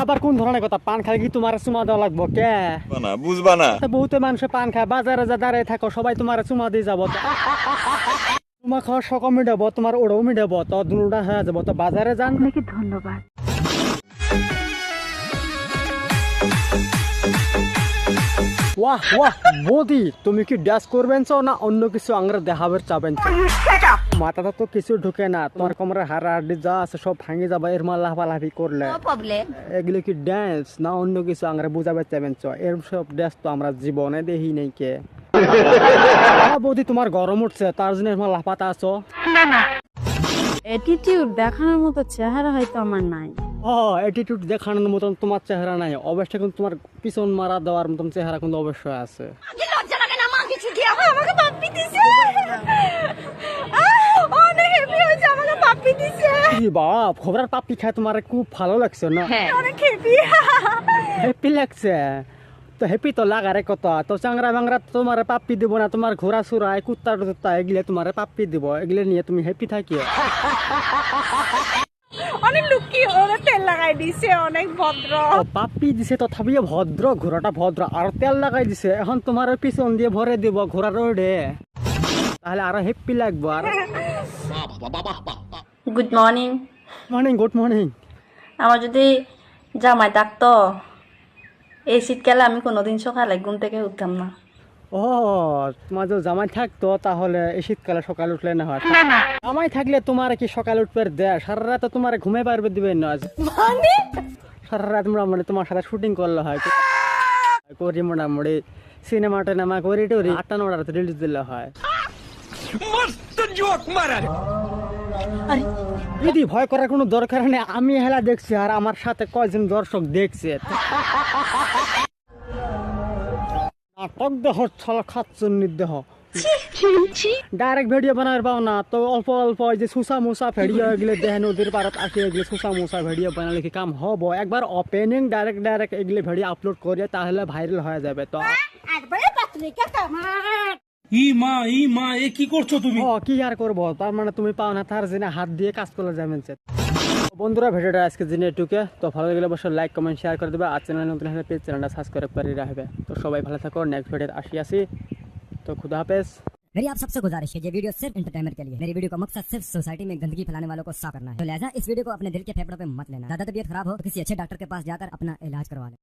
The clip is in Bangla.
আবার কোন ধরনের কথা? পান খাই কি তোমার চুমা দেওয়া লাগবো কে? বুঝবা না। বহুতে মানুষে পান খায়, বাজারে যা দাঁড়িয়ে থাকো সবাই তোমার চুমা দিয়ে যাবো। তোমার খাওয়ার শখ মিটাবো, তোমার ওড়াও মিটাবো, তো দুটা হয়ে যাবো। তো বাজারে যান নাকি? ধন্যবাদ। ওয়াহ ওয়াহ মোদি, তুমি কি ড্যাশ করবেন চাও না অন্য কিছু আংরা দেখাবার চাবেন? মাথাটা তো কিছু ঢুকে না, তোমার কোমরে হাড় হাড্ডি যা আছে সব ভাঙে যাবে এর মাল লাফালাফি করলে। এগুলো কি ড্যান্স না অন্য কিছু আংরা বুঝাবে চাবেন? এর সব ড্যান্স তো আমরা জীবনে দেখি নাই কে। বৌদি তোমার গরম উঠছে তার জন্য এর মাল লাফাতা আছো? অ্যাটিটিউড দেখানোর মতো চেহারা হয়তো আমার নাই। অ্যাটিটিউড দেখানোর মতন তোমার চেহারা নাই, অবশ্যই কিন্তু তোমার পিছন মারা দেওয়ার মতন চেহারা কিন্তু অবশ্যই আছে। বাপ খবরের পাপ্পি খায় তোমার খুব ভালো লাগছে না? হ্যাপি লাগছে তো, হ্যাপি তো লাগারে কত। তো চাংরা বাংরা তোমার পাপ্পি দিব না, তোমার ঘোড়া চুরাই কুত্তা টুত্তা এগুলো তোমার পাপ্পি দিব, এগুলো নিয়ে তুমি হ্যাপি থাকিও। অনেক লুকি ওরা তেল লাগাই দিছে, অনেক ভদ্র। পাপ্পি দিছে তথাপি ভদ্র, ঘোড়াটা ভদ্র, আর তেল লাগাই দিছে। এখন তোমার পিছন দিয়ে ভরে দিব ঘোড়ার রোডে, তাহলে আরো হ্যাপি লাগবো। আর good morning. Morning, good morning. আমার যদি জামাই থাকতো এই শীতকালে আমি কোনোদিন সকালে ঘুম থেকে উঠতাম না। তোমার যদি জামাই থাকতো তাহলে এই শীতকালে সকালে উঠলে না হয়? জামাই থাকলে তোমার কি সকালে উঠবে দেয়? সারা রাত তোমার ঘুমে পারবে দিবেন না? সারা রাত মোটামুটি তোমার সাথে শুটিং করলে হয়, করি মোটামুটি সিনেমা টিনেমা করি টরি 8টা-9টা রাতে রিলিজ দিলে হয়। দিদি ভয় করার কোনো দরকার নেই, আমি হেলা দেখছি আর আমার সাথে কয়জন দর্শক দেখছে। নাটক দেহ খাচ্ছন্নি দেহ, ডাইরেক্ট ভিডিও বানাবার পাও না তো অল্প অল্প যে সুসা মুসা ভিডিও এগুলো দেখে নদীর পাড়াত আসি এগুলো সুসা মুসা ভিডিও বানালে কি কাম হবো? একবার ওপেনিং ডাইরেক্ট এগুলো ভিডিও আপলোড করে তাহলে ভাইরাল হয়ে যাবে। তো কি করছো তুমি? কি আর করবো, তার মানে তুমি পাও না তার জন্য হাত দিয়ে কাজ করে যাবেন। বন্ধুরা ভিডিওটা আজকে দিনে এটুকে, তো ভালো লাগলে অবশ্যই লাইক কমেন্ট শেয়ার করে দেবে। আর চ্যানেল নতুন হলে প্লিজ চ্যানেলটা সাবস্ক্রাইব করে রাখবে। তো সবাই ভালো থাকো, নেক্সট ভিডিও আসি। तो खुदा हाफिज। मेरी आप सबसे गुजारिश है, ये वीडियो सिर्फ एंटरटेनमेंट के लिए। मेरी वीडियो का मकसद सिर्फ सोसाइटी में गंदगी फैलाने वालों को साफ करना है, तो लिहाजा इस वीडियो को अपने दिल के फेफड़ों पे मत लेना। ज्यादा तबीयत खराब हो तो किसी अच्छे डॉक्टर के पास जाकर अपना इलाज करवा लें।